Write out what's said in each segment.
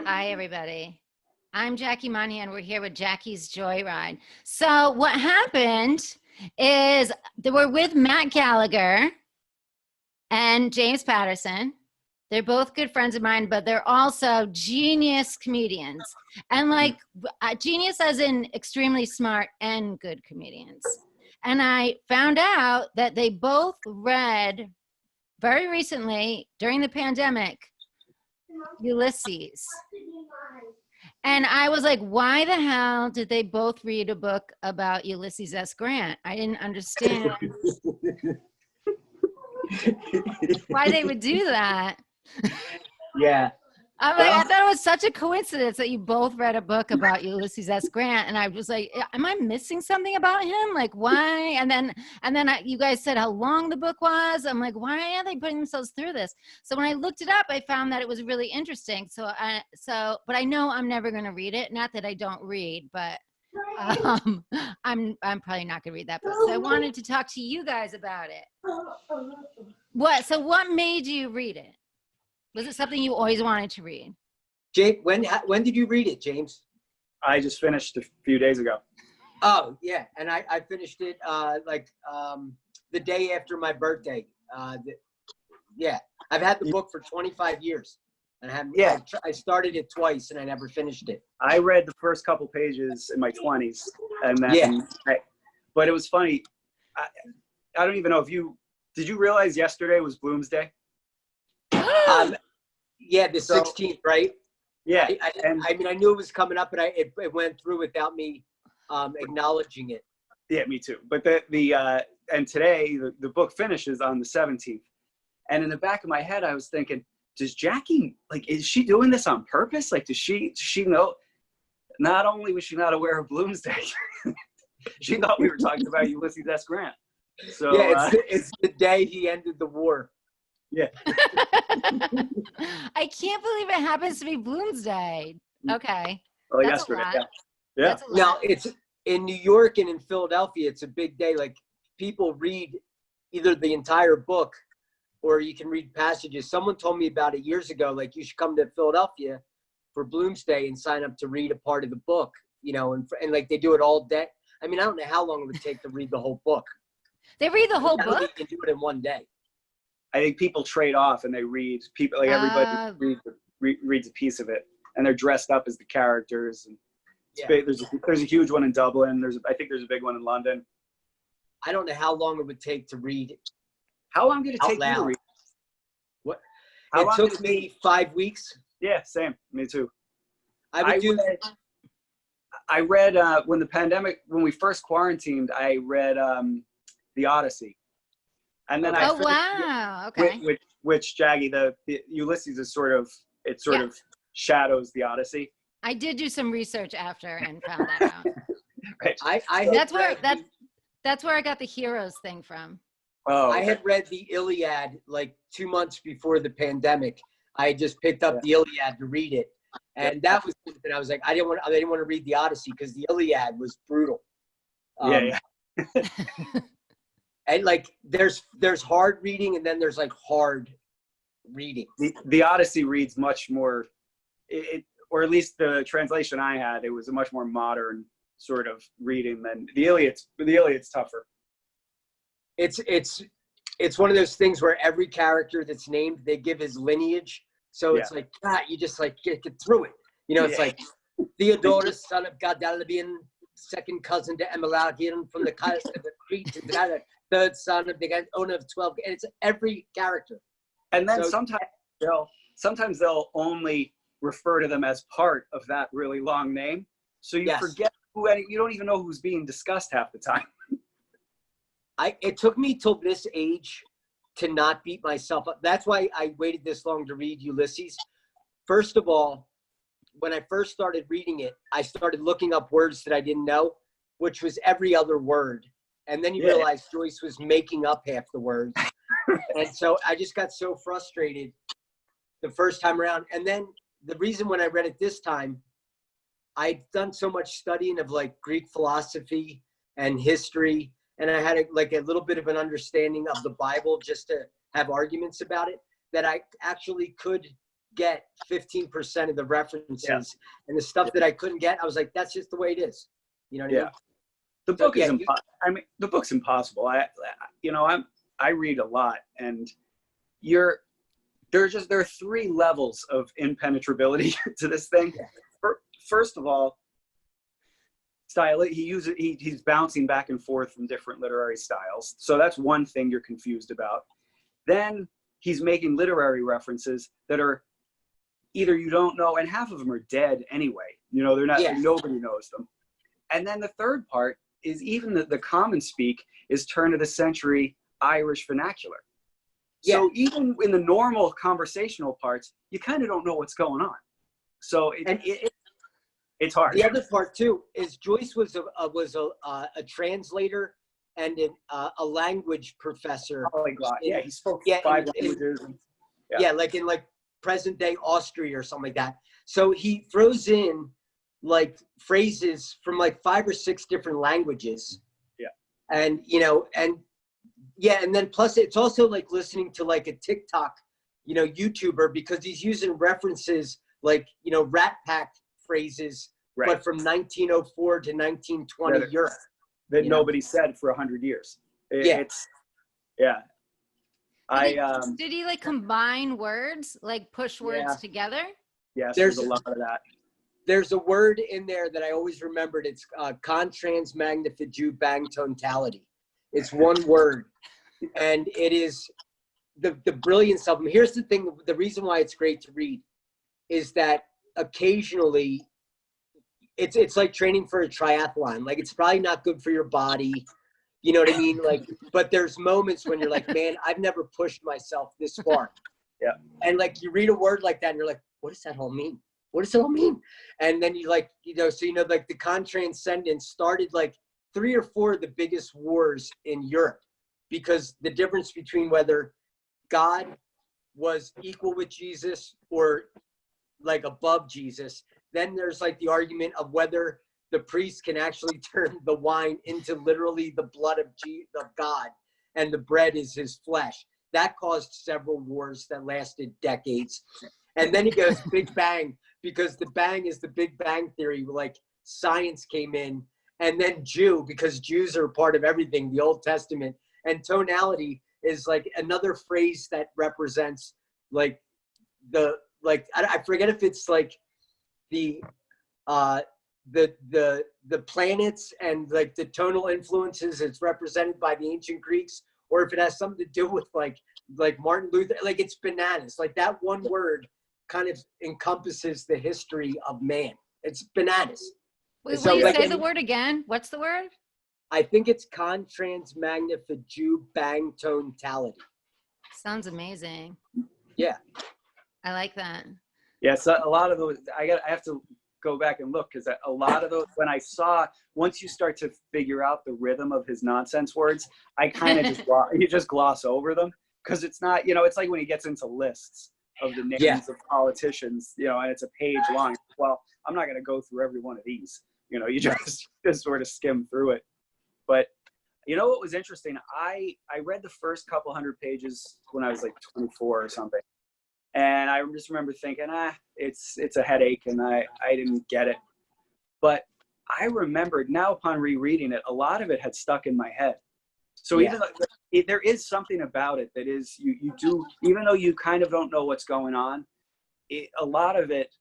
Hi, everybody. I'm Jackie Monahan. We're here with Jackie's Joyride. So what happened is that we're with Matt Gallagher and James Patterson. They're both good friends of mine, but they're also genius comedians. And like genius as in extremely smart and good comedians. And I found out that they both read very recently during the pandemic Ulysses. And I was like, why the hell did they both read a book about Ulysses S. Grant? I didn't understand why they would do that. Yeah. I'm like, I thought it was such a coincidence that you both read a book about Ulysses S. Grant, and I was like, am I missing something about him? Like, why? And then you guys said how long the book was. I'm like, why are they putting themselves through this? So when I looked it up, I found that it was really interesting. But I know I'm never going to read it. Not that I don't read, but I'm probably not going to read that book. So I wanted to talk to you guys about it. So what made you read it? Was it something you always wanted to read? Jake, when did you read it, James? I just finished a few days ago. Oh, yeah. And I finished it the day after my birthday. Yeah. I've had the book for 25 years. And I started it twice and I never finished it. I read the first couple pages in my 20s. And then, but it was funny. I don't even know if did you realize yesterday was Bloomsday? Yeah, the 16th, right? Yeah. I mean, I knew it was coming up, but it went through without me acknowledging it. Yeah, me too. But and today the book finishes on the 17th. And in the back of my head, I was thinking, does Jackie, like, is she doing this on purpose? Like, does she know? Not only was she not aware of Bloomsday, she thought we were talking about Ulysses S. Grant. So yeah, it's the day he ended the war. Yeah. I can't believe it happens to be Bloomsday. Okay. Oh, yesterday. Yeah. Now it's in New York and in Philadelphia. It's a big day. Like, people read either the entire book or you can read passages. Someone told me about it years ago. Like, you should come to Philadelphia for Bloomsday and sign up to read a part of the book. You know, and like they do it all day. I mean, I don't know how long it would take to read the whole book. They read the whole book? I don't think you can do it in one day. I think people trade off and they read. People, like, everybody reads a piece of it, and they're dressed up as the characters. And it's big. There's a huge one in Dublin. I think there's a big one in London. I don't know how long it would take to read it. How long did it take you to read? What? It took me 5 weeks. Yeah, same. Me too. I read when we first quarantined, I read the Odyssey. And then Okay. Which Jaggy, the Ulysses is sort of shadows the Odyssey. I did do some research after and found that out. Right. That's where I got the heroes thing from. Oh, I had read the Iliad like 2 months before the pandemic. I just picked up the Iliad to read it, and that was something I was like, I didn't want to read the Odyssey because the Iliad was brutal. Yeah. And like, there's hard reading, and then there's like hard reading. The Odyssey reads much more, or at least the translation I had, it was a much more modern sort of reading than the Iliad's. The Iliad's tougher. It's one of those things where every character that's named, they give his lineage. So it's like, God, you just like get through it. You know, it's like Theodorus, son of Gadalabian, second cousin to Emelagian from the Caius of the Crete, third son of the owner of 12. And it's every character. And then sometimes they'll only refer to them as part of that really long name. So you forget you don't even know who's being discussed half the time. It took me till this age to not beat myself up. That's why I waited this long to read Ulysses. First of all, when I first started reading it, I started looking up words that I didn't know, which was every other word. And then you realize Joyce was making up half the words. And so I just got so frustrated the first time around. And then the reason when I read it this time, I'd done so much studying of like Greek philosophy and history. And I had a little bit of an understanding of the Bible just to have arguments about it, that I actually could get 15% of the references, and the stuff that I couldn't get, I was like, that's just the way it is. You know what I mean? The book is I mean, the book's impossible. I read a lot, and there are 3 levels of impenetrability to this thing. First of all, style. He's bouncing back and forth from different literary styles, so that's one thing you're confused about. Then he's making literary references that are either you don't know, and half of them are dead anyway. You know, they're not. Nobody knows them. And then the third part is even the common speak is turn of the century Irish vernacular. So even in the normal conversational parts, you kind of don't know what's going on. So it's hard. The other part too is Joyce was a translator and a language professor. Oh my God! Yeah, he spoke 5 languages. Like in present day Austria or something like that. So he throws in like phrases from like 5 or 6 different languages. Yeah. And and then plus it's also like listening to like a TikTok, YouTuber, because he's using references like, Rat Pack phrases, but from 1904 to 1920 Europe. That nobody said for 100 years. Did he like combine words, like push words together? Yes, there's a lot of that. There's a word in there that I always remembered. It's contrans magnificu bang tonality. It's one word, and it is the brilliance of them. Here's the thing: the reason why it's great to read is that occasionally it's like training for a triathlon. Like, it's probably not good for your body. You know what I mean? Like, but there's moments when you're like, man, I've never pushed myself this far. Yeah. And like, you read a word like that and you're like, what does that all mean? What does it all mean? And then you like, like the contranscendence started like 3 or 4 of the biggest wars in Europe, because the difference between whether God was equal with Jesus or like above Jesus. Then there's like the argument of whether the priest can actually turn the wine into literally the blood of God, and the bread is his flesh. That caused several wars that lasted decades. And then he goes Big Bang, because the bang is the Big Bang Theory, like science came in. And then Jew, because Jews are a part of everything, the Old Testament. And tonality is like another phrase that represents like I forget if it's like the planets and like the tonal influences it's represented by the ancient Greeks, or if it has something to do with like Martin Luther. Like, it's bananas. Like, that one word kind of encompasses the history of man. It's bananas. Wait, will you say the word again? What's the word? I think it's contrans magnificu bang tonality. Sounds amazing. Yeah. I like that. Yeah, so a lot of those, I have to go back and look, because a lot of those, once you start to figure out the rhythm of his nonsense words, I kind of just gloss over them, because it's not, it's like when he gets into lists of the names of politicians, and it's a page long. Well, I'm not going to go through every one of these. You just sort of skim through it. But what was interesting? I read the first couple 100 pages when I was like 24 or something. And I just remember thinking, it's a headache, and I didn't get it. But I remembered now, upon rereading it, a lot of it had stuck in my head. So even though there is something about it that is, you do, even though you kind of don't know what's going on, a lot of it,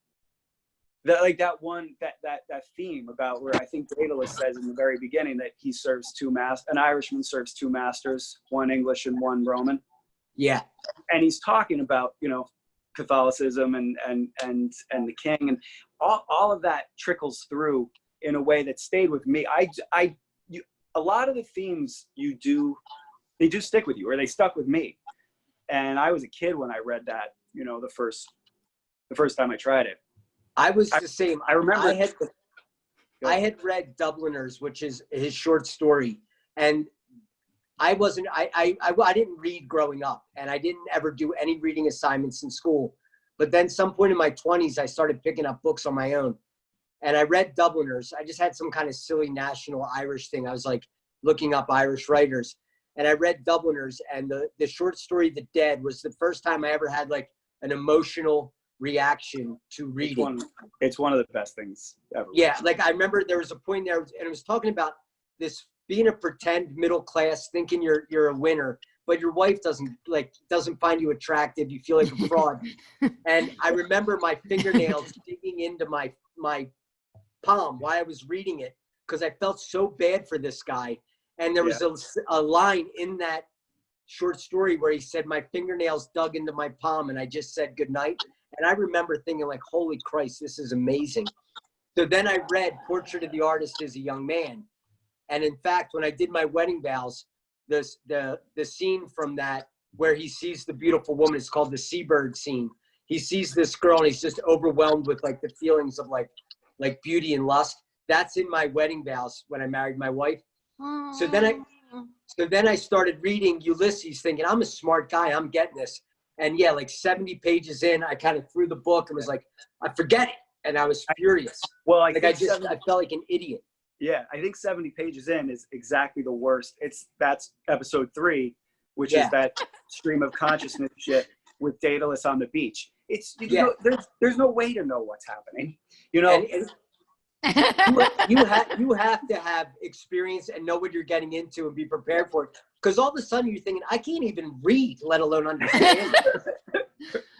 that theme about where I think Daedalus says in the very beginning that he serves an Irishman serves 2 masters, one English and one Roman. Yeah. And he's talking about, Catholicism and the king, and all of that trickles through in a way that stayed with me. A lot of the themes they do stick with you, or they stuck with me. And I was a kid when I read that, the first time I tried it. I was the same. I remember I had read Dubliners, which is his short story, and I didn't read growing up, and I didn't ever do any reading assignments in school. But then some point in my 20s, I started picking up books on my own, and I read Dubliners. I just had some kind of silly national Irish thing. I was like looking up Irish writers, and I read Dubliners, and the short story The Dead was the first time I ever had like an emotional reaction to reading. It's one of the best things ever. Yeah, like I remember there was a point there, and it was talking about this being a pretend middle class, thinking you're a winner, but your wife doesn't find you attractive. You feel like a fraud. And I remember my fingernails digging into my palm while I was reading it because I felt so bad for this guy. And there was a line in that short story where he said, my fingernails dug into my palm and I just said goodnight. And I remember thinking like, holy Christ, this is amazing. So then I read Portrait of the Artist as a Young Man. And in fact, when I did my wedding vows, the scene from that where he sees the beautiful woman, it's called the seabird scene. He sees this girl and he's just overwhelmed with like the feelings of like beauty and lust. That's in my wedding vows when I married my wife. So then I started reading Ulysses thinking, I'm a smart guy, I'm getting this. And yeah, like 70 pages in, I kind of threw the book and was like, I forget it. And I was furious. Well, I felt like an idiot. Yeah, I think 70 pages in is exactly the worst. That's episode 3, which is that stream of consciousness shit with Daedalus on the beach. There's no way to know what's happening. You know, you have to have experience and know what you're getting into and be prepared for it. Because all of a sudden you're thinking, I can't even read, let alone understand.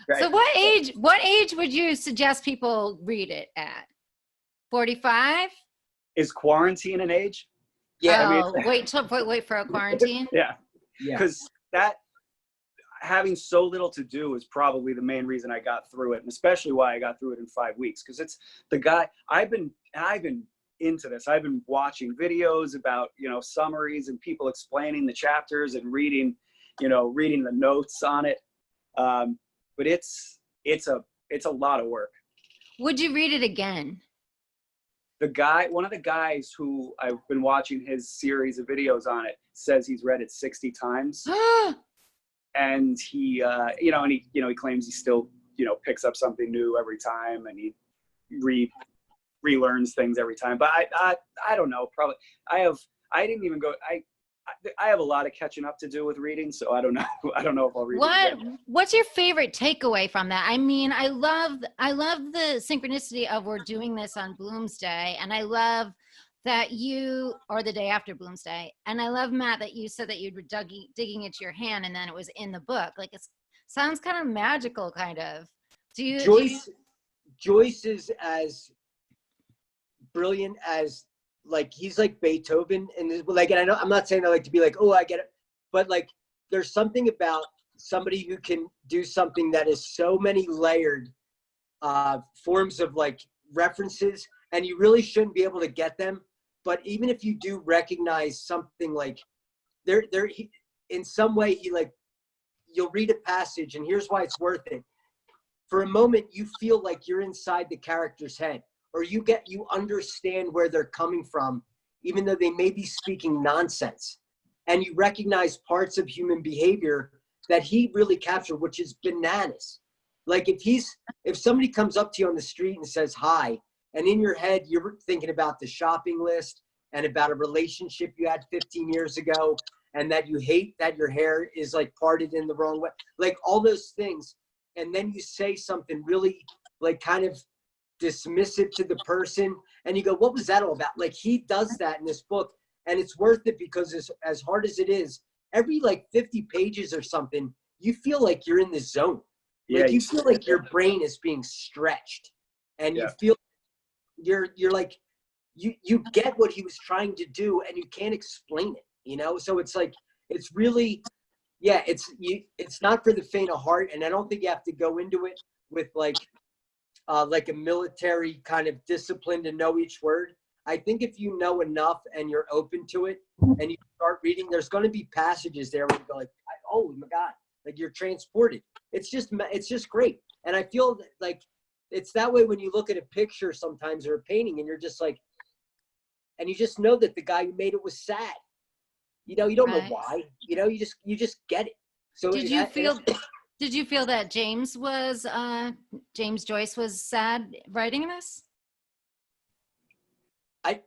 Right. So what age would you suggest people read it at? 45? Is quarantine an age? Yeah. Oh, wait for a quarantine. Yeah. Because that having so little to do is probably the main reason I got through it, and especially why I got through it in 5 weeks. Because it's the guy I've been into this. I've been watching videos about summaries and people explaining the chapters and reading the notes on it. But it's a lot of work. Would you read it again? One of the guys who I've been watching his series of videos on it says he's read it 60 times. And he claims he still, picks up something new every time and he relearns things every time. But I don't know, probably I have a lot of catching up to do with reading, so I don't know. I don't know if I'll read it again. What's your favorite takeaway from that? I mean, I love the synchronicity of we're doing this on Bloomsday, and I love that or the day after Bloomsday, and I love, Matt, that you said that you were digging into your hand, and then it was in the book. Like, it sounds kind of magical, kind of. Joyce is as brilliant as. Like he's like Beethoven and like, and I'm not saying I like to be like, oh, I get it. But like, there's something about somebody who can do something that is so many layered forms of like references, and you really shouldn't be able to get them. But even if you do recognize something like in some way, you'll read a passage and here's why it's worth it. For a moment, you feel like you're inside the character's head. Or you understand where they're coming from, even though they may be speaking nonsense. And you recognize parts of human behavior that he really captured, which is bananas. Like if somebody comes up to you on the street and says hi, and in your head, you're thinking about the shopping list and about a relationship you had 15 years ago, and that you hate that your hair is like parted in the wrong way, like all those things. And then you say something really like kind of dismissive to the person, and you go, what was that all about? Like he does that in this book, and it's worth it because as hard as it is, every like 50 pages or something, you feel like you're in the zone. Like you feel like your brain is being stretched, and you feel you're like you get what he was trying to do, and you can't explain it, so it's like it's really it's not for the faint of heart, and I don't think you have to go into it with like a military kind of discipline to know each word. I think if you know enough and you're open to it and you start reading, there's going to be passages there where you go like, oh my God, like you're transported. It's just great. And I feel like it's that way when you look at a picture sometimes or a painting and you're just like, and you just know that the guy who made it was sad. You don't know why, you just get it. So did you feel that James Joyce was sad writing this? I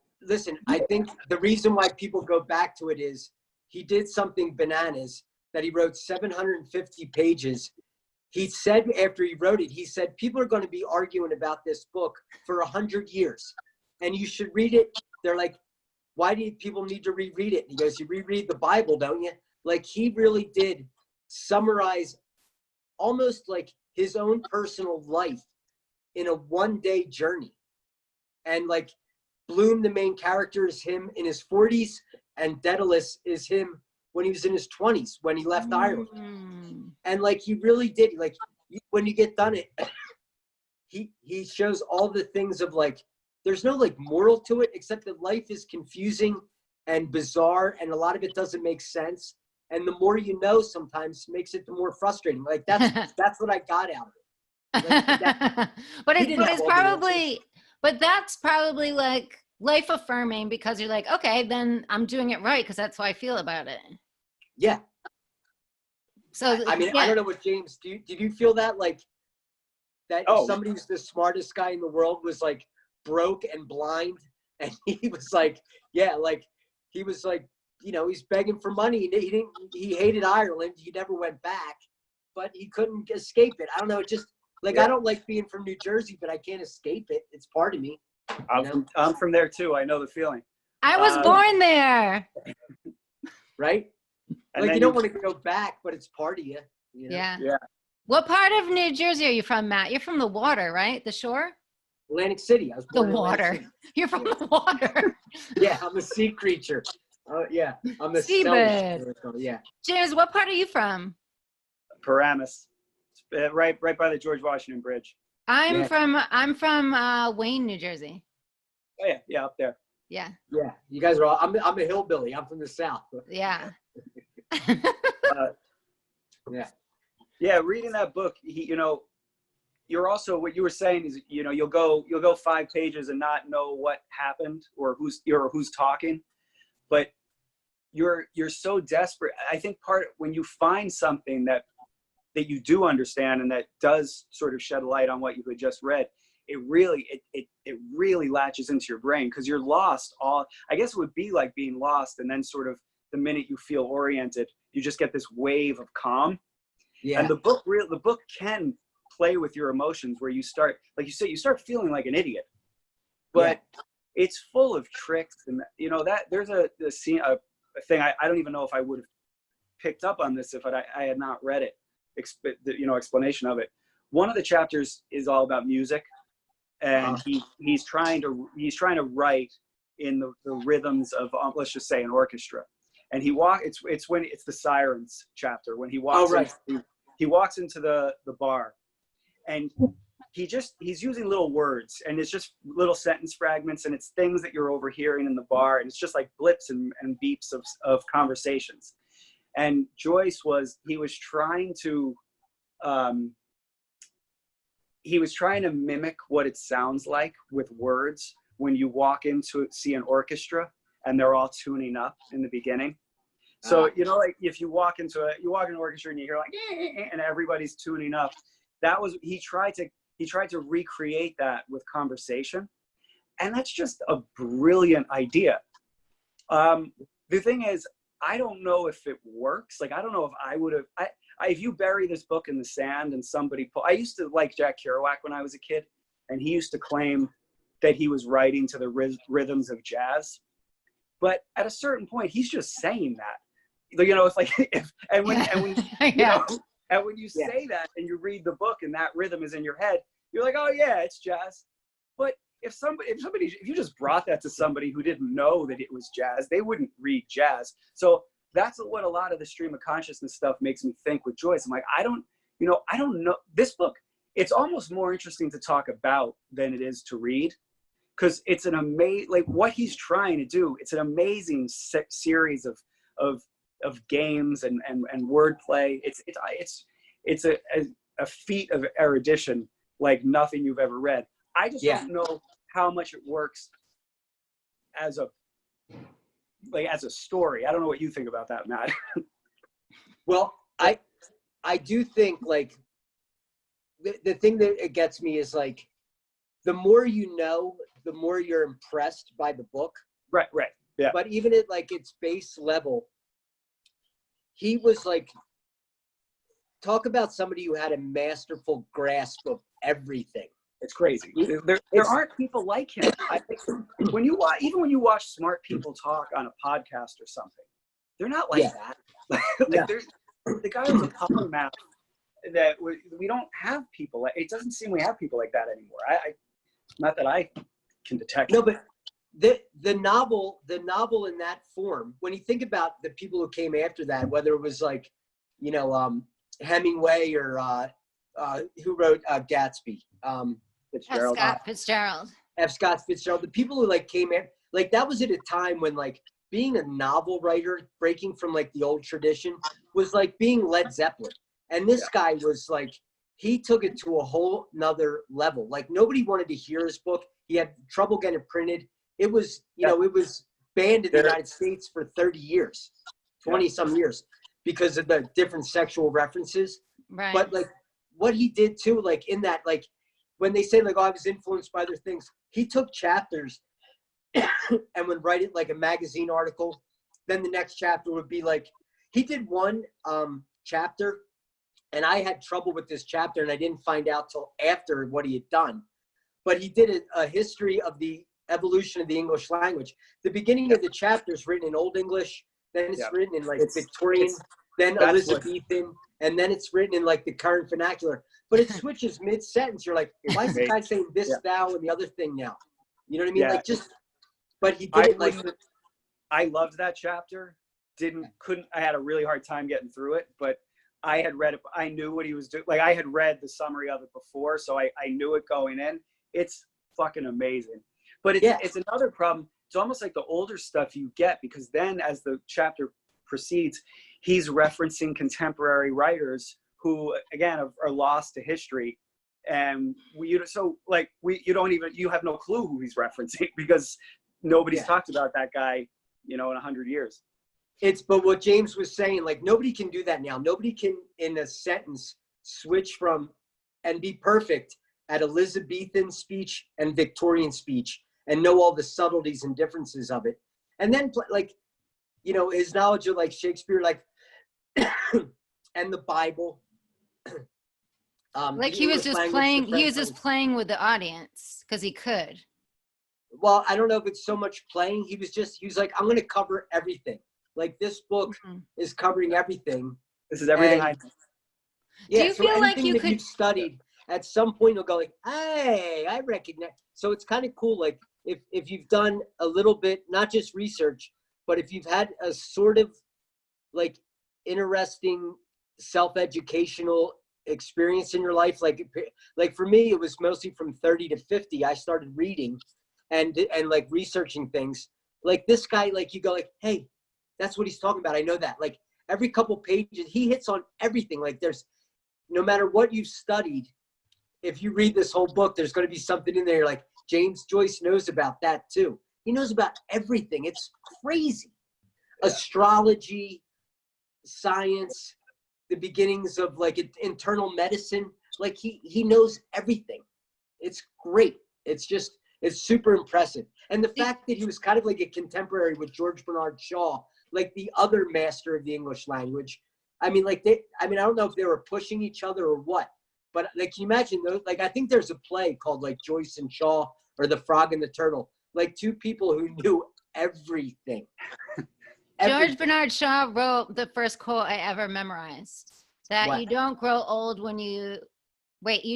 think the reason why people go back to it is he did something bananas that he wrote 750 pages he said after he wrote it, he said, people are going to be arguing about this book for 100 years and you should read it. They're like, why do people need to reread it? He goes, you reread the Bible, don't you? Like, he really did summarize almost like his own personal life in a one-day journey. And like Bloom, the main character, is him in his 40s, and Daedalus is him when he was in his 20s, when he left Ireland. And like, he really did, like, when you get done it, he shows all the things of like, there's no like moral to it, except that life is confusing and bizarre, and a lot of it doesn't make sense. And the more you know, sometimes makes it the more frustrating. Like, that's what I got out of it. Like, but that's probably like life affirming, because you're like, okay, then I'm doing it right because that's how I feel about it. Yeah. So I mean, yeah. I don't know what James, did you feel that, like, that if somebody who's the smartest guy in the world was like broke and blind, and he was like, yeah, like, he was like, you know, he's begging for money. He hated Ireland. He never went back, but he couldn't escape it. I don't know. It just, like, I don't like being from New Jersey, but I can't escape it. It's part of me. I'm from there too. I know the feeling. I was born there. Right? And like, you don't want to go back, but it's part of you. You know? Yeah. What part of New Jersey are you from, Matt? You're from the water, right? The shore? Atlantic City. I was born in Atlantic City. You're from the water. Yeah, I'm a sea creature. Yeah, I'm a seabird. Yeah. James, what part are you from? Paramus, right by the George Washington Bridge. I'm from Wayne, New Jersey. Oh yeah, up there. Yeah. Yeah, you guys are all. I'm a hillbilly. I'm from the South. Yeah. Yeah. Reading that book, you're also, what you were saying is, you'll go 5 pages and not know what happened or who's talking, but you're so desperate. I think when you find something that you do understand and that does sort of shed a light on what you had just read, it really latches into your brain, because you're lost. I guess it would be like being lost, and then sort of the minute you feel oriented, you just get this wave of calm. Yeah. And the book can play with your emotions, where you start, like you said, you start feeling like an idiot, but it's full of tricks. And that there's a thing, I don't even know if I would have picked up on this if I had not read it, explanation of it. One of the chapters is all about music, and he's trying to write in the rhythms of, let's just say, an orchestra. And it's the Sirens chapter, when he walks he walks into the bar, and he's using little words, and it's just little sentence fragments, and it's things that you're overhearing in the bar, and it's just like blips and beeps of conversations. And Joyce he was trying to mimic what it sounds like with words when you walk in to see an orchestra and they're all tuning up in the beginning. So, like if you walk in an orchestra and you hear like, and everybody's tuning up, he tried to recreate that with conversation. And that's just a brilliant idea. The thing is, I don't know if it works. Like, I don't know if I would have, if you bury this book in the sand and I used to like Jack Kerouac when I was a kid, and he used to claim that he was writing to the rhythms of jazz. But at a certain point, he's just saying that. It's like, when you say that and you read the book and that rhythm is in your head, you're like, oh yeah, it's jazz. But if you just brought that to somebody who didn't know that it was jazz, they wouldn't read jazz. So that's what a lot of the stream of consciousness stuff makes me think with Joyce. I'm like, I don't know. This book, it's almost more interesting to talk about than it is to read, because it's an amazing, like what he's trying to do. It's an amazing series of games and wordplay. It's a feat of erudition like nothing you've ever read. I just don't know how much it works as a story. I don't know what you think about that, Matt. Well, I do think, like, the thing that it gets me is, like, the more you know, the more you're impressed by the book. Right. Yeah. But even at like its base level, he was like, talk about somebody who had a masterful grasp of everything. It's crazy. There aren't people like him. I think when you watch, even when you watch smart people talk on a podcast or something, they're not like that. Like there's the guy was a polymath that we don't have people. It doesn't seem we have people like that anymore. Not that I can detect. No, but the novel in that form, when you think about the people who came after that, whether it was like, you know, Hemingway or who wrote Gatsby, Fitzgerald. F. Scott Fitzgerald, the people who like came in, like that was at a time when like being a novel writer, breaking from like the old tradition, was like being Led Zeppelin. And this guy was like, he took it to a whole nother level. Like nobody wanted to hear his book. He had trouble getting it printed. It was, you know, it was banned in the United States for 30 years, 20 some years, because of the different sexual references. Right. But like what he did too, like in that, like when they say like, oh, I was influenced by other things, he took chapters and would write it like a magazine article. Then the next chapter would be like, he did one chapter, and I had trouble with this chapter, and I didn't find out till after what he had done. But he did a history of the evolution of the English language. The beginning of the chapter is written in Old English, then it's written in like Victorian, then Elizabethan, and then it's written in like the current vernacular. But it switches mid-sentence. You're like, why is the guy saying this, thou, and the other thing now? You know what I mean? Like just, but he did it like. I loved that chapter. I had a really hard time getting through it, but I had read it. I knew what he was doing. Like I had read the summary of it before, so I knew it going in. It's fucking amazing. But it's another problem. It's almost like the older stuff you get, because then as the chapter proceeds, he's referencing contemporary writers who, again, are lost to history. And you have no clue who he's referencing, because nobody's talked about that guy, you know, in 100 years. But what James was saying, like nobody can do that now. Nobody can in a sentence switch from and be perfect at Elizabethan speech and Victorian speech and know all the subtleties and differences of it. And then like, you know, his knowledge of like Shakespeare, like, and the Bible. Like he was just playing with the audience because he could. Well, I don't know if it's so much playing. He was like, I'm going to cover everything. Like this book is covering everything. This is everything I know. Yeah, do you feel like you could you've studied at some point you'll go like, hey, I recognize. So it's kind of cool. Like if you've done a little bit, not just research, but if you've had a sort of like interesting self-educational experience in your life, like for me, it was mostly from 30 to 50. I started reading and like researching things. Like this guy, like you go like, hey, that's what he's talking about. I know that. Like every couple pages, he hits on everything. Like there's, no matter what you've studied, if you read this whole book, there's going to be something in there like James Joyce knows about that too. He knows about everything. It's crazy. Astrology, science, the beginnings of like internal medicine. Like he knows everything. It's great. It's super impressive. And the fact that he was kind of like a contemporary with George Bernard Shaw, like the other master of the English language. I mean, like I don't know if they were pushing each other or what, but like, can you imagine those? Like, I think there's a play called like Joyce and Shaw or The Frog and the Turtle, like two people who knew everything. George Bernard Shaw wrote the first quote I ever memorized, that you don't grow old when you,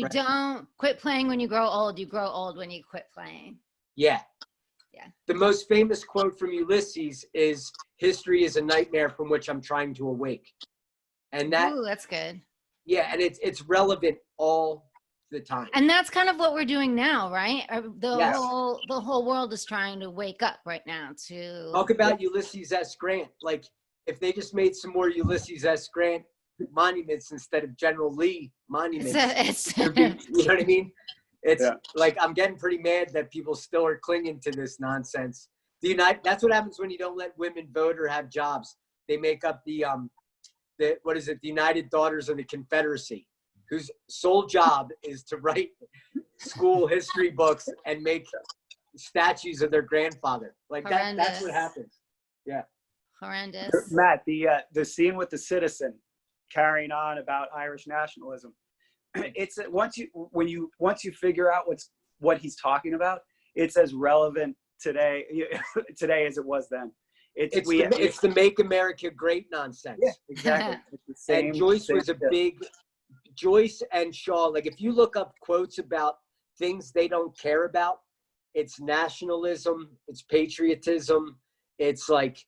don't quit playing when you grow old when you quit playing. Yeah. The most famous quote from Ulysses is, history is a nightmare from which I'm trying to awake. And that's good. Yeah, and it's relevant all the time. And that's kind of what we're doing now, right? The whole world is trying to wake up right now to talk about Ulysses S. Grant. Like if they just made some more Ulysses S. Grant monuments instead of General Lee monuments. You know what I mean? It's like, I'm getting pretty mad that people still are clinging to this nonsense. That's what happens when you don't let women vote or have jobs. They make up the United Daughters of the Confederacy, whose sole job is to write school history books and make statues of their grandfather. Like that's what happens. Yeah. Horrendous. Matt, the scene with the citizen, carrying on about Irish nationalism. It's once you figure out what he's talking about, it's as relevant today as it was then. It's the Make America Great nonsense. Yeah, exactly. It's the same, and Joyce was a big, Joyce and Shaw, like if you look up quotes about things they don't care about, it's nationalism, it's patriotism, it's like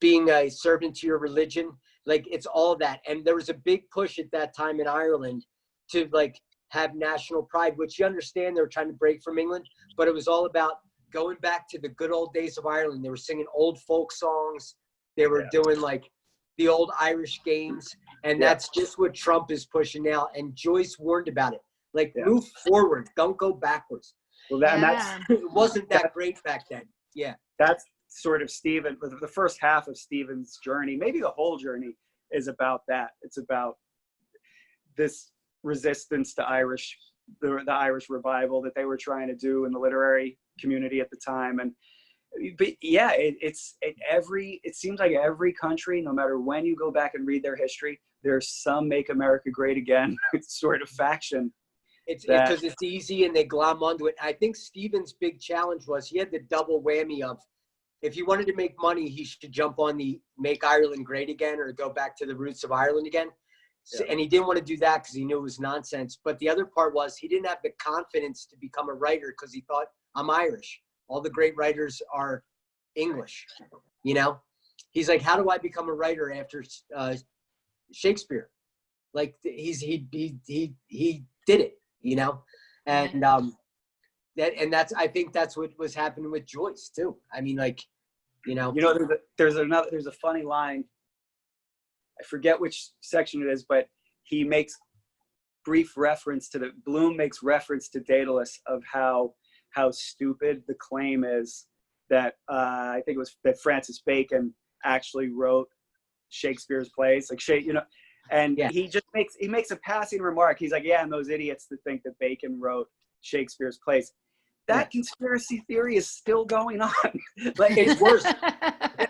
being a servant to your religion. Like it's all that. And there was a big push at that time in Ireland to like have national pride, which you understand they were trying to break from England, but it was all about going back to the good old days of Ireland. They were singing old folk songs. They were doing like the old Irish games. And that's just what Trump is pushing now. And Joyce warned about it. Like move forward, don't go backwards. Well, that's it wasn't that great back then. Yeah. That's sort of Stephen, the first half of Stephen's journey, maybe the whole journey is about that. It's about this resistance to the Irish revival that they were trying to do in the literary community at the time. But yeah, it seems like every country, no matter when you go back and read their history, there's some Make America Great Again sort of faction. It's because it's easy and they glom onto it. I think Stephen's big challenge was he had the double whammy of, if he wanted to make money, he should jump on the Make Ireland Great Again or go back to the roots of Ireland again. So, and he didn't want to do that because he knew it was nonsense. But the other part was he didn't have the confidence to become a writer because he thought, I'm Irish. All the great writers are English, you know? He's like, how do I become a writer after Shakespeare? Like he did it, you know? And I think that's what was happening with Joyce too. I mean, like, you know, there's a funny line. I forget which section it is, but he makes brief reference to Bloom makes reference to Daedalus of how stupid the claim is that I think it was that Francis Bacon actually wrote Shakespeare's plays, like he makes a passing remark. He's like, yeah, and those idiots that think that Bacon wrote Shakespeare's plays. That conspiracy theory is still going on. Like it's worse.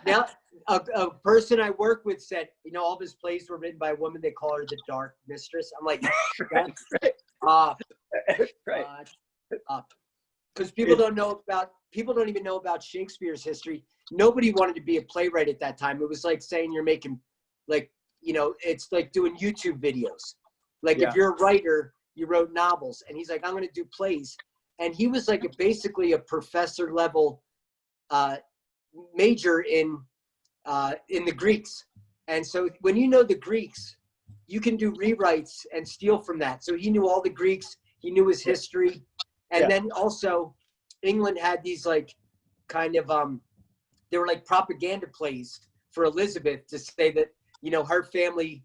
Now, a person I work with said, you know, all of his plays were written by a woman. They call her the Dark Mistress. I'm like, because people don't even know about Shakespeare's history. Nobody wanted to be a playwright at that time. It was like saying you're making, like, you know, it's like doing YouTube videos. Like if you're a writer, you wrote novels, and he's like, I'm going to do plays. And he was like basically a professor level major in the Greeks. And so when you know the Greeks, you can do rewrites and steal from that. So he knew all the Greeks, he knew his history. And then also England had these like kind of, they were like propaganda plays for Elizabeth to say that, you know, her family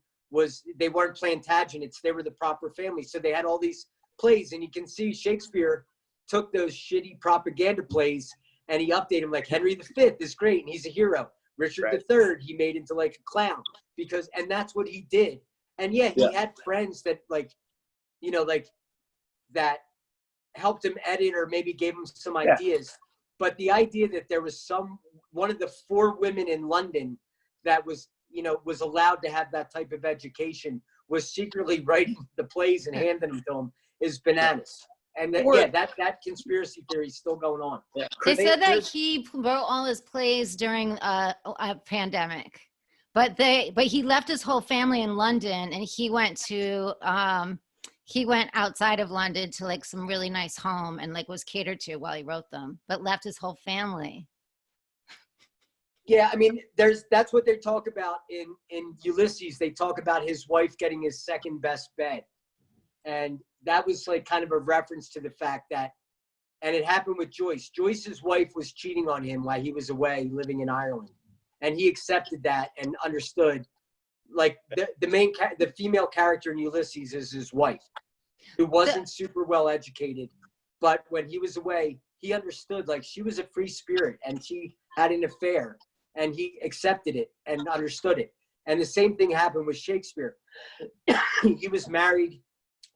they weren't Plantagenets, they were the proper family. So they had all these plays, and you can see Shakespeare took those shitty propaganda plays and he updated them. Like Henry V is great and he's a hero. Richard III, he made into like a clown and that's what he did. And he had friends that like, you know, like that helped him edit or maybe gave him some ideas. But the idea that there was one of the 4 women in London that was, you know, was allowed to have that type of education was secretly writing the plays and handing them to him is bananas. And that conspiracy theory is still going on. Yeah. They said that he wrote all his plays during a pandemic, but he left his whole family in London, and he went outside of London to like some really nice home and like was catered to while he wrote them, but left his whole family. Yeah, I mean, that's what they talk about in Ulysses. They talk about his wife getting his second best bed. And that was like kind of a reference to the fact that, and it happened with Joyce. Joyce's wife was cheating on him while he was away living in Ireland. And he accepted that and understood, like the female character in Ulysses is his wife, who wasn't super well educated. But when he was away, he understood, like she was a free spirit and she had an affair and he accepted it and understood it. And the same thing happened with Shakespeare. He was married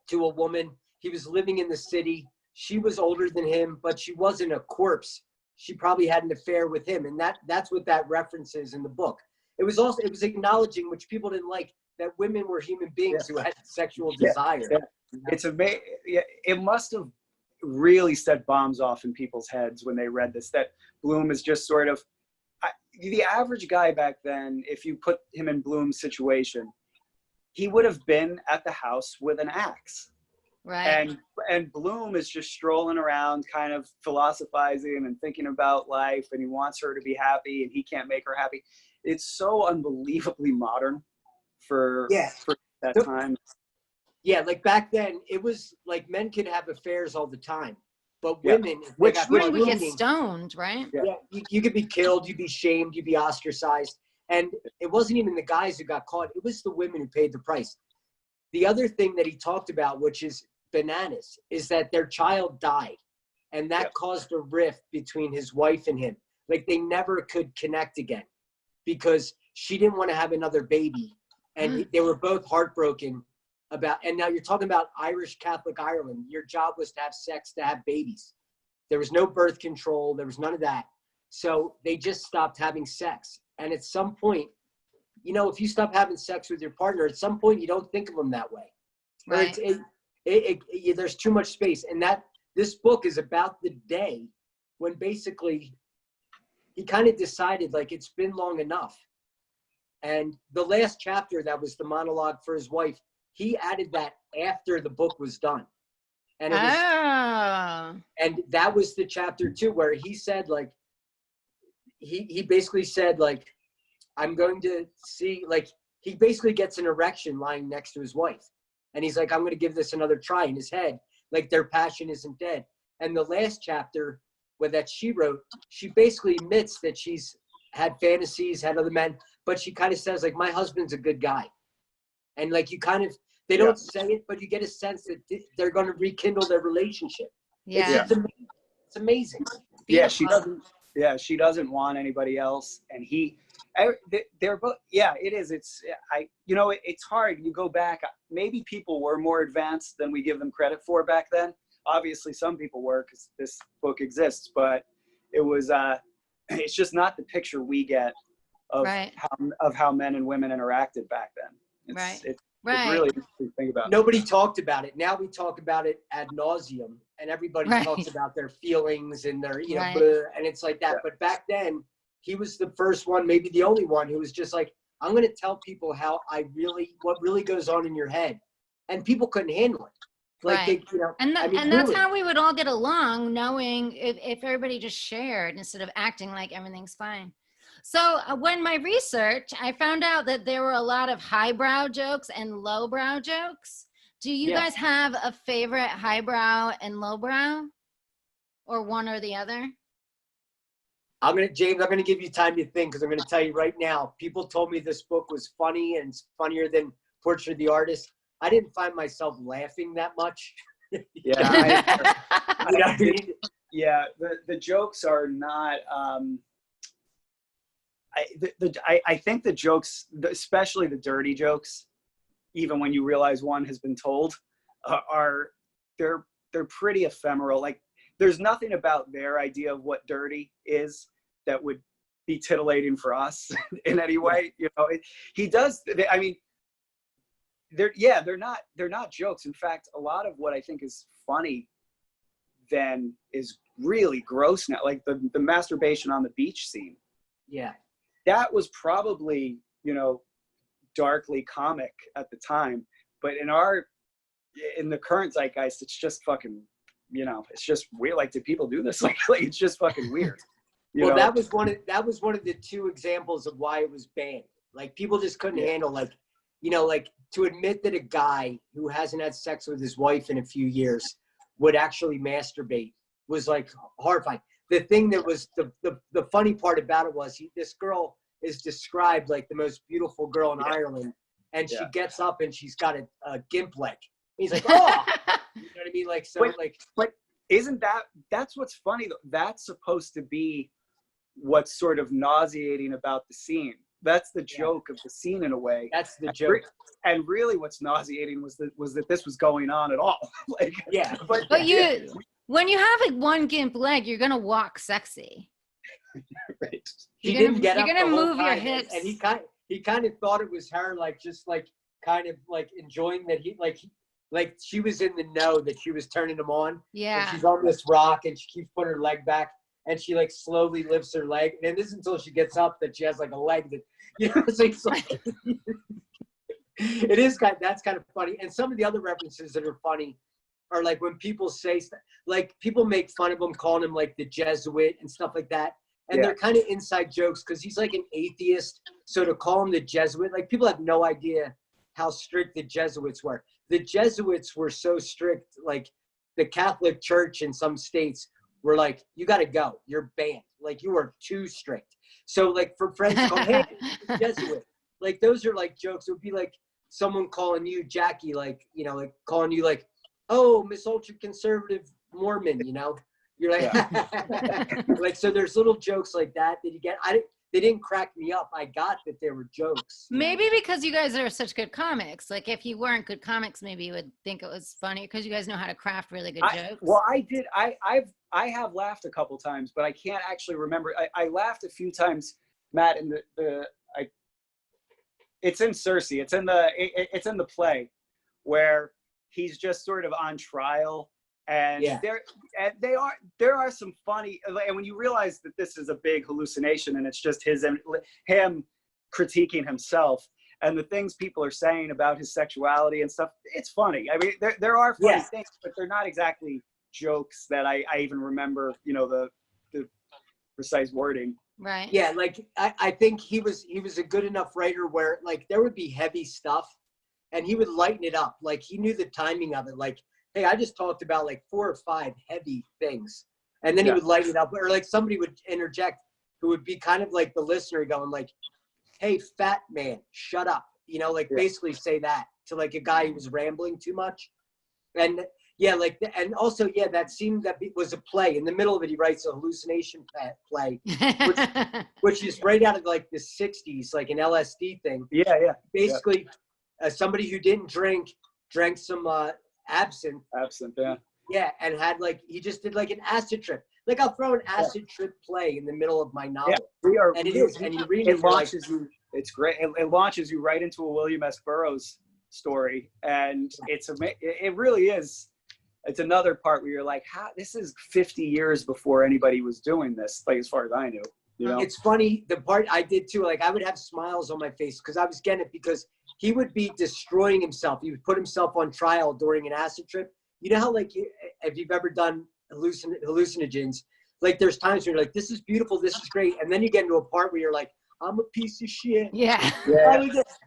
to a woman. He was living in the city. She was older than him, but she wasn't a corpse. She probably had an affair with him. And that's what that reference is in the book. it was acknowledging, which people didn't like, that women were human beings who had sexual desire. Yeah. It's amazing. Yeah, it must have really set bombs off in people's heads when they read this, that Bloom is just sort of, the average guy back then, if you put him in Bloom's situation, he would have been at the house with an axe. Right. And Bloom is just strolling around, kind of philosophizing and thinking about life, and he wants her to be happy, and he can't make her happy. It's so unbelievably modern for that time. Yeah, like back then, it was like men could have affairs all the time, but Yeah. women, Which Women would get grooming, stoned, right? yeah, you could be killed, you'd be shamed, you'd be ostracized. And it wasn't even the guys who got caught, it was the women who paid the price. The other thing that he talked about, which is bananas, is that their child died. And that caused a rift between his wife and him. Like they never could connect again because she didn't want to have another baby. And they were both heartbroken about, and now you're talking about Irish Catholic Ireland. Your job was to have sex, to have babies. There was no birth control. There was none of that. So they just stopped having sex. And at some point, you know, if you stop having sex with your partner, at some point you don't think of them that way. Right. There's too much space. And this book is about the day when basically he kind of decided, like, it's been long enough. And the last chapter, that was the monologue for his wife, he added that after the book was done. And it was, and that was the chapter 2 where he said, like, he basically said, like, I'm going to see, like, he basically gets an erection lying next to his wife. And he's like, I'm going to give this another try in his head. Like, their passion isn't dead. And the last chapter that she wrote, she basically admits that she's had fantasies, had other men, but she kind of says, like, my husband's a good guy. And, like, you kind of, they don't say it, but you get a sense that they're going to rekindle their relationship. Yeah. It's amazing. Yeah, she doesn't want anybody else, and they're both. Yeah, it is. It's it's hard. You go back. Maybe people were more advanced than we give them credit for back then. Obviously, some people were, because this book exists. But it was. It's just not the picture we get of how men and women interacted back then. It's really interesting to think about. Nobody talked about it. Now we talk about it ad nauseum, and everybody talks about their feelings and their, blah, and it's like that. But back then, he was the first one, maybe the only one, who was just like, I'm going to tell people what really goes on in your head. And people couldn't handle it. Like, and that's how we would all get along, knowing if everybody just shared instead of acting like everything's fine. So when my research, I found out that there were a lot of highbrow jokes and lowbrow jokes. Do you guys have a favorite highbrow and lowbrow, or one or the other? James, I'm going to give you time to think, because I'm going to tell you right now, people told me this book was funny and it's funnier than Portrait of the Artist. I didn't find myself laughing that much. Yeah. The jokes are not, I think the jokes, especially the dirty jokes, even when you realize one has been told, they're pretty ephemeral. Like, there's nothing about their idea of what dirty is that would be titillating for us in any way. He does. I mean, they're not jokes. In fact, a lot of what I think is funny then is really gross now. Like the masturbation on the beach scene. Yeah, that was probably darkly comic at the time, but in the current zeitgeist, it's just fucking. It's just weird. Like, do people do this? Like it's just fucking weird. Well, that was one of the 2 examples of why it was banned. Like, people just couldn't handle, like, to admit that a guy who hasn't had sex with his wife in a few years would actually masturbate was, like, horrifying. The thing that was the funny part about it was this girl is described like the most beautiful girl in Ireland, and she gets up and she's got a gimp leg. He's like, oh. You know what I mean? Like, so, but isn't that's what's funny though? That's supposed to be what's sort of nauseating about the scene. That's the joke of the scene in a way. That's the joke. And really what's nauseating was that this was going on at all. Like, but when you have like one gimp leg, you're going to walk sexy. Right. She You're didn't get you're up gonna the whole move your time, hips. and he kind of thought it was her, like just like kind of like enjoying that like she was in the know that she was turning him on. And Yeah. she's on this rock, and she keeps putting her leg back, and she like slowly lifts her leg, and it isn't until she gets up that she has like a leg that it's like it is that's kind of funny. And some of the other references that are funny are like when people say like people make fun of him, calling him like the Jesuit and stuff like that. And they're kind of inside jokes because he's like an atheist. So to call him the Jesuit, like people have no idea how strict the Jesuits were. The Jesuits were so strict, like the Catholic Church in some states were like, you got to go. You're banned. Like you are too strict. So like for friends call, hey, Jesuit. Like those are like jokes. It would be like someone calling you Jackie, like, like calling you like, oh, Miss Ultra Conservative Mormon, You're like, like, so there's little jokes like that you get. They didn't crack me up. I got that they were jokes. Maybe because you guys are such good comics. Like if you weren't good comics, maybe you would think it was funny because you guys know how to craft really good jokes. Well, I have laughed a couple times, but I can't actually remember. I laughed a few times, Matt, in it's in Circe. It's in the play where he's just sort of on trial. And there are some funny, and when you realize that this is a big hallucination and it's just him critiquing himself and the things people are saying about his sexuality and stuff, it's funny. I mean, there are funny things, but they're not exactly jokes that I even remember, the precise wording. Right. Yeah, like I think he was a good enough writer where like there would be heavy stuff and he would lighten it up. Like he knew the timing of it. Like, hey, I just talked about like 4 or 5 heavy things. And then he would lighten it up. Or like somebody would interject who would be kind of like the listener going like, hey, fat man, shut up. Basically say that to like a guy who was rambling too much. And and also, that scene that was a play. In the middle of it, he writes a hallucination play, which is right out of like the 60s, like an LSD thing. Yeah. Basically, somebody who didn't drank some absinthe, yeah, and had like he just did like an acid trip. Like I'll throw an acid trip play in the middle of my novel, and it is, and you read it, launches you. It's great. It launches you right into a William S. Burroughs story, and it really is. It's another part where you're like, this is 50 years before anybody was doing this, like as far as I knew. It's funny, the part I did too, like I would have smiles on my face because I was getting it because he would be destroying himself. He would put himself on trial during an acid trip. You know how like if you've ever done hallucinogens, like there's times where you're like, this is beautiful, this is great. And then you get into a part where you're like, I'm a piece of shit. Yeah.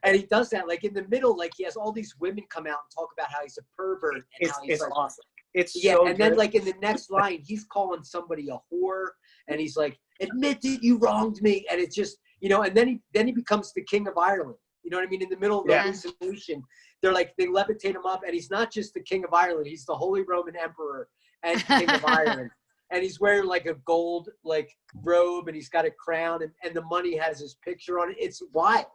And he does that like in the middle, like he has all these women come out and talk about how he's a pervert. And it's like, awesome. It's so and then like in the next line, he's calling somebody a whore, and he's like, admit that you wronged me. And it's just, and then he becomes the king of Ireland. You know what I mean? In the middle of the hallucination, they're like, they levitate him up, and he's not just the king of Ireland, he's the Holy Roman Emperor and king of Ireland. And he's wearing like a gold like robe, and he's got a crown, and the money has his picture on it. It's wild.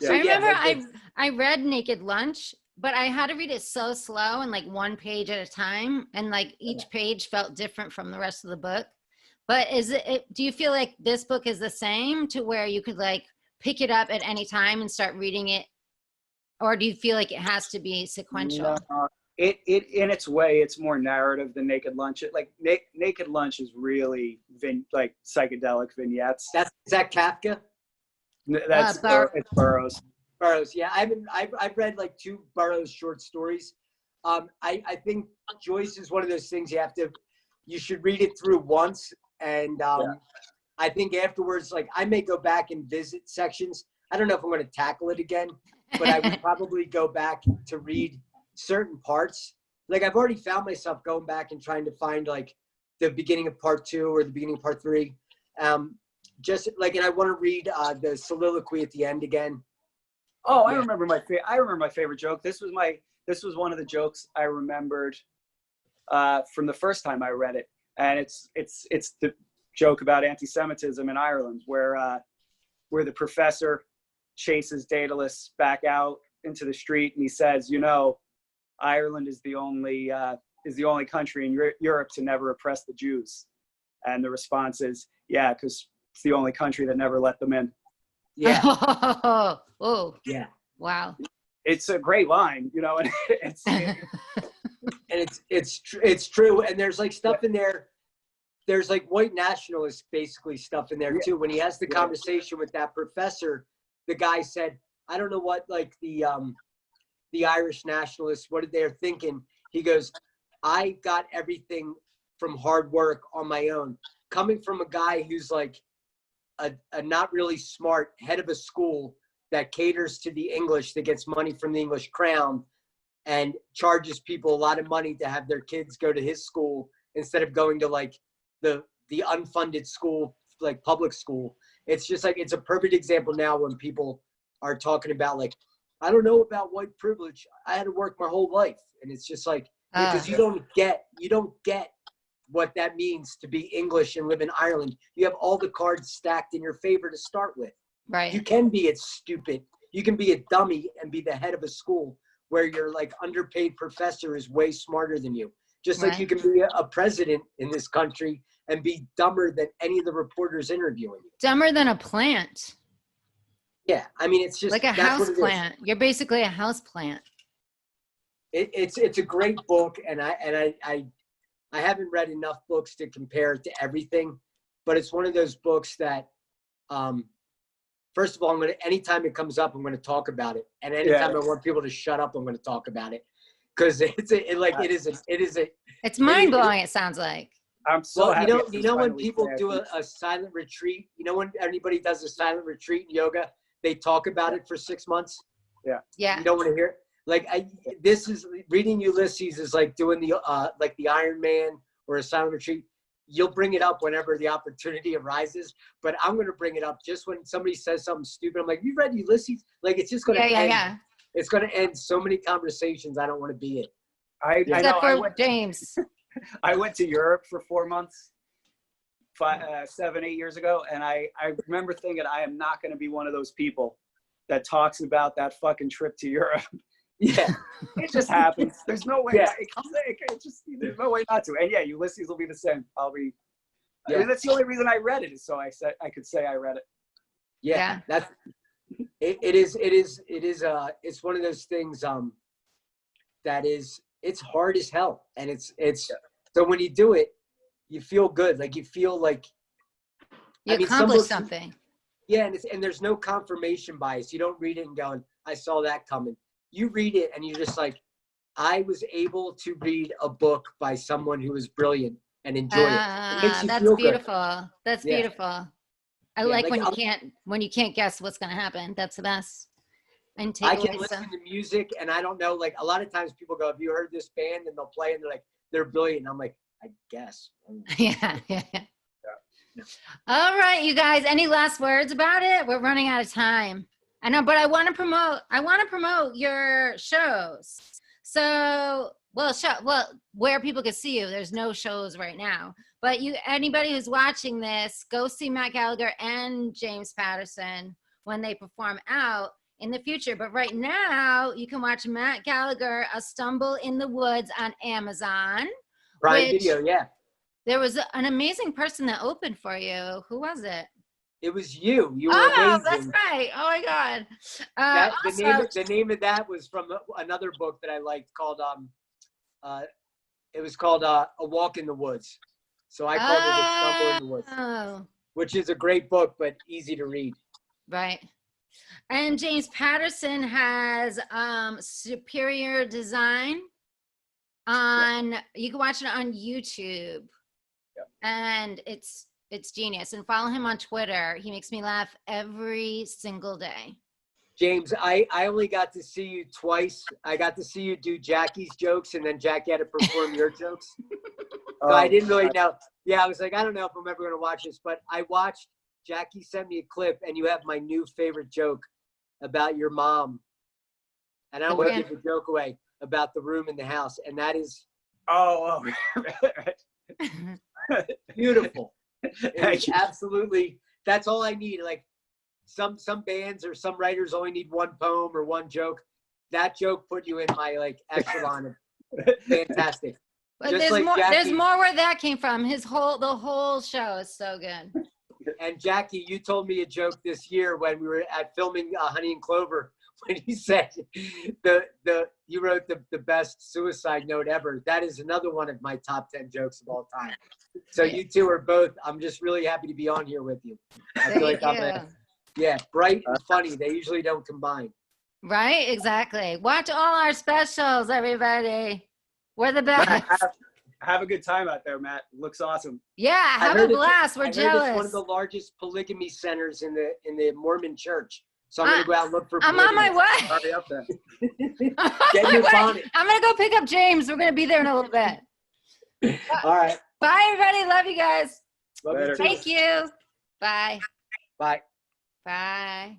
Yeah. So, I remember I read Naked Lunch, but I had to read it so slow and like one page at a time, and like each page felt different from the rest of the book. But do you feel like this book is the same to where you could like pick it up at any time and start reading it, or do you feel like it has to be sequential? No, it in its way, it's more narrative than Naked Lunch. Naked Lunch is really like psychedelic vignettes. Is that Kafka? That's it's Burroughs. Burroughs, yeah. I've read like 2 Burroughs short stories. I think Joyce is one of those things you should read it through once, and I think afterwards, like I may go back and visit sections. I don't know if I'm going to tackle it again, but I would probably go back to read certain parts. Like I've already found myself going back and trying to find like the beginning of part 2 or the beginning of part 3. Just like, and I want to read the soliloquy at the end again. Oh, I remember my favorite joke. This was one of the jokes I remembered from the first time I read it, and it's the joke about anti-Semitism in Ireland, where the professor chases Daedalus back out into the street, and he says, Ireland is the only country in Europe to never oppress the Jews. And the response is, Yeah, because it's the only country that never let them in. Yeah. Oh, Yeah. wow. It's a great line, you know, and And it's true. And there's like stuff in there. There's like white nationalist basically stuff in there too. When he has the conversation with that professor, the guy said, I don't know what like the Irish nationalists, what they're thinking. He goes, I got everything from hard work on my own. Coming from a guy who's like a not really smart head of a school that caters to the English, that gets money from the English crown and charges people a lot of money to have their kids go to his school instead of going to like the unfunded school, like public school. It's just like, it's a perfect example now when people are talking about like, I don't know about white privilege. I had to work my whole life. And it's just like, because you don't get what that means to be English and live in Ireland. You have all the cards stacked in your favor to start with. Right. You can be a stupid. You can be a dummy and be the head of a school where your like underpaid professor is way smarter than you. Just like you can be a president in this country and be dumber than any of the reporters interviewing you. Dumber than a plant. Yeah, I mean, it's just like a house plant. You're basically a house plant. It's a great book, and I haven't read enough books to compare it to everything, but it's one of those books that, first of all, anytime it comes up, I'm gonna talk about it, and anytime I want people to shut up, I'm gonna talk about it, because It's mind blowing. It sounds like. I'm so happy. You know when people do a silent retreat, you know when anybody does a silent retreat in yoga, they talk about it for 6 months. Yeah. You don't want to hear it. Like this is reading Ulysses is like doing the Iron Man or a silent retreat. You'll bring it up whenever the opportunity arises, but I'm going to bring it up just when somebody says something stupid. I'm like, you read Ulysses? Like it's just going to end. Yeah. It's going to end so many conversations I don't want to be in. Except for James. I went to Europe for 4 months, 7, 8 years ago, and I remember thinking I am not going to be one of those people that talks about that fucking trip to Europe. Yeah, it just happens. There's no way. There's no way not to. And yeah, Ulysses will be the same. I mean, that's the only reason I read it is so I could say I read it. Yeah. That's it is. It's one of those things that is, it's hard as hell, and it's so when you do it, you feel good. Like you feel like you accomplished something. Yeah, and there's no confirmation bias. You don't read it and going, I saw that coming. You read it and you're just like, I was able to read a book by someone who was brilliant and enjoy it. It makes you that's feel beautiful. Good. That's beautiful. I like when you can't guess what's going to happen. That's the best. And I can listen to music and I don't know, like a lot of times people go, have you heard this band? And they'll play and they're like, they're brilliant. And I'm like, I guess. Yeah. All right, you guys, any last words about it? We're running out of time. I know, but I want to promote your shows. So, where people can see you. There's no shows right now, but anybody who's watching this, go see Matt Gallagher and James Patterson when they perform out in the future. But right now, you can watch Matt Gallagher, A Stumble in the Woods on Amazon. Prime Video, yeah. There was an amazing person that opened for you. Who was it? It was you. You were amazing. That's right. Oh my God. The name of that was from another book that I liked called it was called A Walk in the Woods. So I called it A Stumble in the Woods, which is a great book, but easy to read. Right. And James Patterson has Superior Design you can watch it on YouTube. And it's genius. And follow him on Twitter. He makes me laugh every single day. James, I only got to see you twice. I got to see you do Jackie's jokes, and then Jackie had to perform your jokes. So I didn't really know. Yeah, I was like, I don't know if I'm ever going to watch this, but I watched. Jackie sent me a clip, and you have my new favorite joke about your mom. And I don't want to give the joke away about the room in the house, and that is beautiful. It's absolutely, that's all I need. Like some bands or some writers only need one poem or one joke. That joke put you in my like echelon of fantastic. But there's more where that came from. The whole show is so good. And Jackie, you told me a joke this year when we were at filming Honey and Clover, when you said you wrote the best suicide note ever. That is another one of my top 10 jokes of all time. So you two are both. I'm just really happy to be on here with you. I feel like yeah, bright and funny. They usually don't combine. Right, exactly. Watch all our specials, everybody. We're the best. Matt, have a good time out there, Matt. Looks awesome. Yeah, have a blast. We're I heard jealous. it's one of the largest polygamy centers in the Mormon church. So I'm gonna go out and look for. I'm on my way. Hurry up then. Get your bonnet. I'm gonna go pick up James. We're gonna be there in a little bit. All right. Bye, everybody. Love you guys. Love you too. Thank you. Bye. Bye. Bye.